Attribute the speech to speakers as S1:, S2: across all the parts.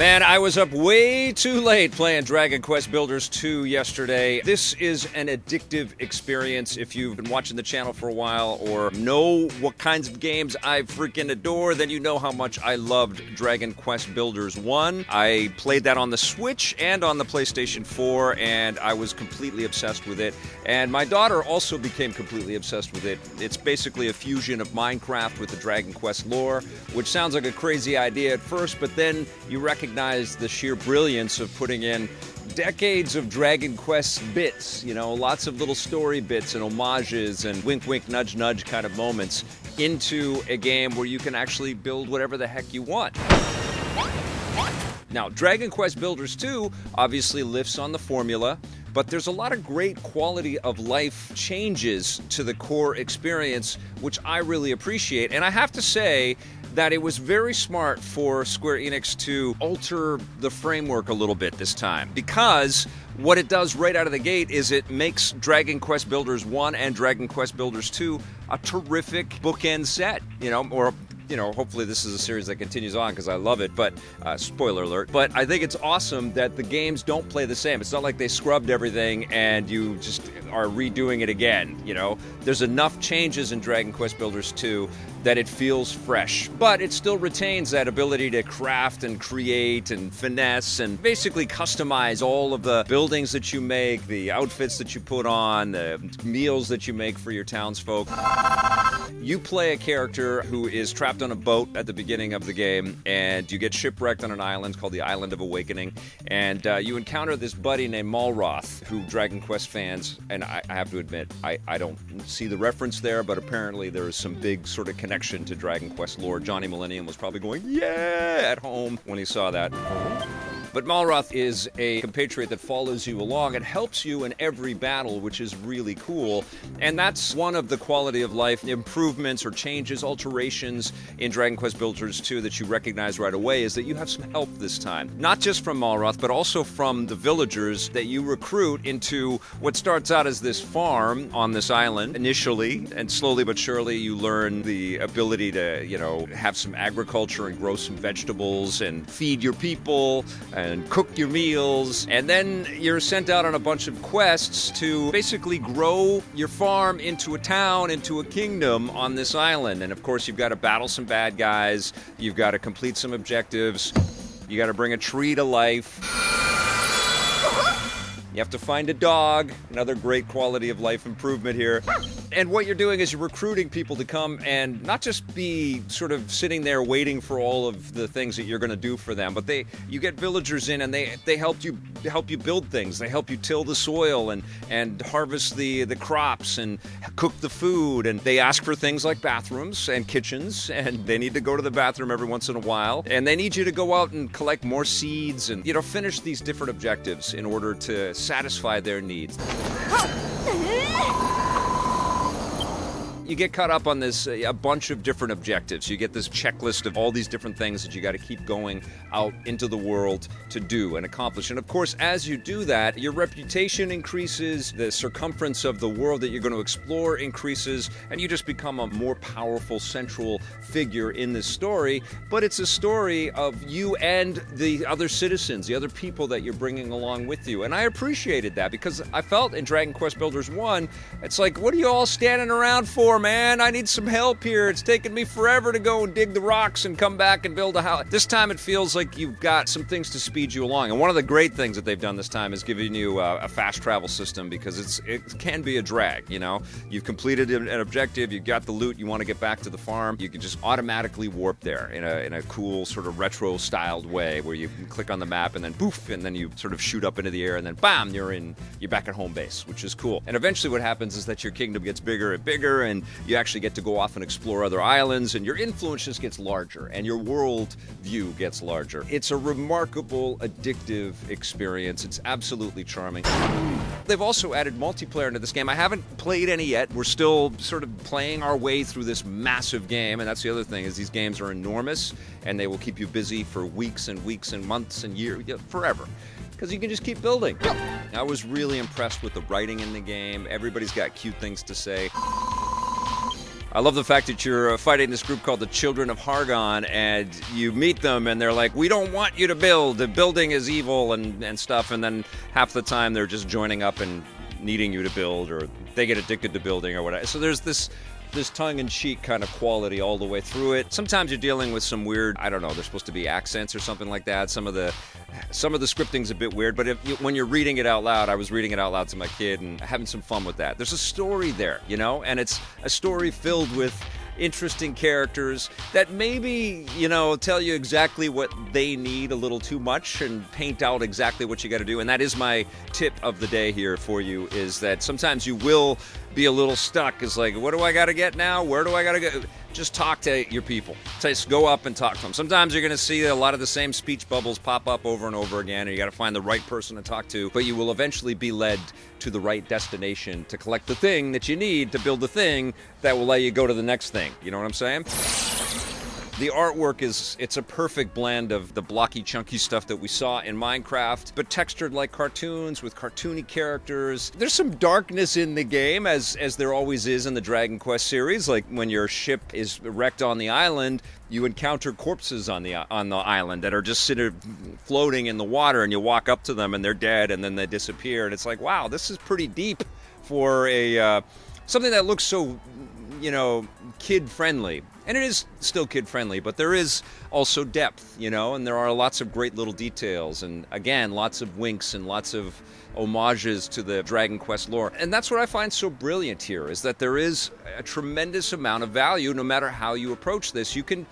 S1: Man, I was up way too late playing Dragon Quest Builders 2 yesterday. This is an addictive experience if you've been watching the channel for a while or know what kinds of games I freaking adore, then you know how much I loved Dragon Quest Builders 1. I played that on the Switch and on the PlayStation 4, and I was completely obsessed with it. And my daughter also became completely obsessed with it. It's basically a fusion of Minecraft with the Dragon Quest lore, which sounds like a crazy idea at first, but then you recognize the sheer brilliance of putting in decades of Dragon Quest bits, you know, lots of little story bits and homages and wink wink nudge nudge kind of moments into a game where you can actually build whatever the heck you want. Now, Dragon Quest Builders 2 obviously lifts on the formula, but there's a lot of great quality of life changes to the core experience, which I really appreciate. And I have to say that it was very smart for Square Enix to alter the framework a little bit this time, because what it does right out of the gate is it makes Dragon Quest Builders 1 and Dragon Quest Builders 2 a terrific bookend set, hopefully this is a series that continues on because I love it, but spoiler alert. But I think it's awesome that the games don't play the same. It's not like they scrubbed everything and you just are redoing it again, you know? There's enough changes in Dragon Quest Builders 2 that it feels fresh, but it still retains that ability to craft and create and finesse and basically customize all of the buildings that you make, the outfits that you put on, the meals that you make for your townsfolk. You play a character who is trapped on a boat at the beginning of the game, and you get shipwrecked on an island called the Island of Awakening, and you encounter this buddy named Malroth, who Dragon Quest fans, and I have to admit, I don't see the reference there, but apparently there is some big sort of connection to Dragon Quest lore. Johnny Millennium was probably going, yeah, at home when he saw that. But Malroth is a compatriot that follows you along and helps you in every battle, which is really cool. And that's one of the quality of life improvements or changes, alterations in Dragon Quest Builders 2 that you recognize right away, is that you have some help this time. Not just from Malroth, but also from the villagers that you recruit into what starts out as this farm on this island initially, and slowly but surely you learn the ability to, have some agriculture and grow some vegetables and feed your people and cook your meals, and then you're sent out on a bunch of quests to basically grow your farm into a town, into a kingdom on this island. And of course you've got to battle some bad guys, you've got to complete some objectives, you got to bring a tree to life, you have to find a dog, another great quality of life improvement here. And what you're doing is you're recruiting people to come and not just be sort of sitting there waiting for all of the things that you're going to do for them, but you get villagers in and they help you build things. They help you till the soil and harvest the crops and cook the food, and they ask for things like bathrooms and kitchens, and they need to go to the bathroom every once in a while, and they need you to go out and collect more seeds and finish these different objectives in order to satisfy their needs. You get caught up on this, a bunch of different objectives. You get this checklist of all these different things that you got to keep going out into the world to do and accomplish. And of course, as you do that, your reputation increases, the circumference of the world that you're going to explore increases, and you just become a more powerful central figure in this story. But it's a story of you and the other citizens, the other people that you're bringing along with you. And I appreciated that, because I felt in Dragon Quest Builders 1, it's like, what are you all standing around for, man? I need some help here. It's taken me forever to go and dig the rocks and come back and build a house. This time it feels like you've got some things to speed you along. And one of the great things that they've done this time is giving you a fast travel system, because it can be a drag, You've completed an objective, you've got the loot, you want to get back to the farm, you can just automatically warp there in a cool sort of retro styled way where you can click on the map and then poof, and then you sort of shoot up into the air and then bam, you're back at home base, which is cool. And eventually what happens is that your kingdom gets bigger and bigger, and you actually get to go off and explore other islands, and your influence just gets larger, and your world view gets larger. It's a remarkable, addictive experience. It's absolutely charming. They've also added multiplayer into this game. I haven't played any yet. We're still sort of playing our way through this massive game, and that's the other thing, is these games are enormous, and they will keep you busy for weeks and weeks and months and years, forever. Because you can just keep building. I was really impressed with the writing in the game. Everybody's got cute things to say. I love the fact that you're fighting this group called the Children of Hargon, and you meet them, and they're like, we don't want you to build. The building is evil and stuff. And then half the time they're just joining up and needing you to build, or they get addicted to building or whatever. So there's this tongue-in-cheek kind of quality all the way through it. Sometimes you're dealing with some weird, I don't know, they're supposed to be accents or something like that. Some of the scripting's a bit weird, but when you're reading it out loud, I was reading it out loud to my kid and having some fun with that. There's a story there, and it's a story filled with interesting characters that maybe, tell you exactly what they need a little too much and paint out exactly what you got to do. And that is my tip of the day here for you, is that sometimes you will be a little stuck. It's like, what do I got to get now? Where do I got to go? Just talk to your people. Just go up and talk to them. Sometimes you're going to see a lot of the same speech bubbles pop up over and over again, and you got to find the right person to talk to, but you will eventually be led to the right destination to collect the thing that you need to build the thing that will let you go to the next thing. You know what I'm saying? The artwork it's a perfect blend of the blocky, chunky stuff that we saw in Minecraft, but textured like cartoons with cartoony characters. There's some darkness in the game, as there always is in the Dragon Quest series. Like when your ship is wrecked on the island, you encounter corpses on the island that are just sitting floating in the water, and you walk up to them and they're dead, and then they disappear. And it's like, wow, this is pretty deep for a something that looks so, kid-friendly. And it is still kid-friendly, but there is also depth, and there are lots of great little details. And again, lots of winks and lots of homages to the Dragon Quest lore. And that's what I find so brilliant here, is that there is a tremendous amount of value no matter how you approach this. You can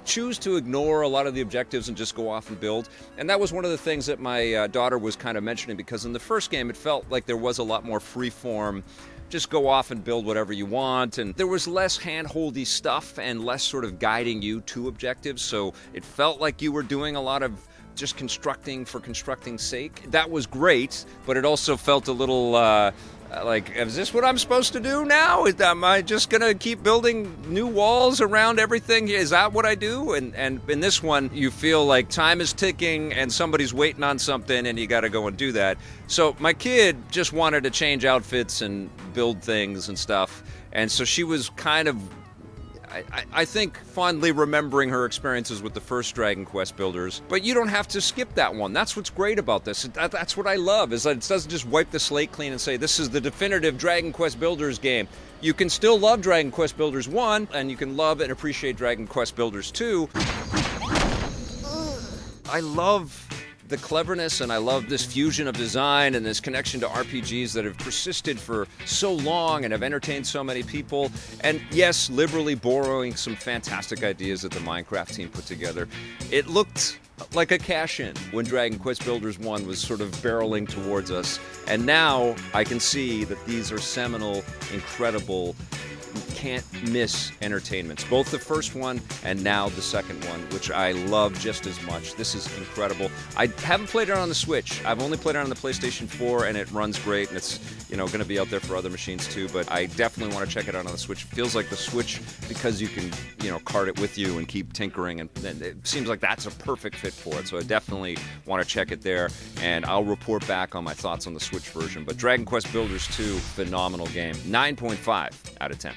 S1: choose to ignore a lot of the objectives and just go off and build. And that was one of the things that my daughter was kind of mentioning, because in the first game it felt like there was a lot more free-form, just go off and build whatever you want, and there was less hand-holdy stuff and less sort of guiding you to objectives, so it felt like you were doing a lot of just constructing for constructing's sake. That was great, but it also felt a little like, is this what I'm supposed to do now? Am I just gonna keep building new walls around everything? Is that what I do? And in this one, you feel like time is ticking and somebody's waiting on something, and you gotta go and do that. So my kid just wanted to change outfits and build things and stuff, and so she was kind of, I think, fondly remembering her experiences with the first Dragon Quest builders. But you don't have to skip that one. That's what's great about this. That's what I love, is that it doesn't just wipe the slate clean and say, this is the definitive Dragon Quest Builders game. You can still love Dragon Quest Builders 1, and you can love and appreciate Dragon Quest Builders 2. I love the cleverness, and I love this fusion of design and this connection to RPGs that have persisted for so long and have entertained so many people. And yes, liberally borrowing some fantastic ideas that the Minecraft team put together. It looked like a cash-in when Dragon Quest Builders 1 was sort of barreling towards us. And now I can see that these are seminal, incredible, can't miss entertainments. Both the first one and now the second one, which I love just as much. This is incredible. I haven't played it on the Switch. I've only played it on the PlayStation 4, and it runs great, and it's going to be out there for other machines too, but I definitely want to check it out on the Switch. It feels like the Switch, because you can cart it with you and keep tinkering, and it seems like that's a perfect fit for it. So I definitely want to check it there, and I'll report back on my thoughts on the Switch version. But Dragon Quest Builders 2, phenomenal game. 9.5 out of 10.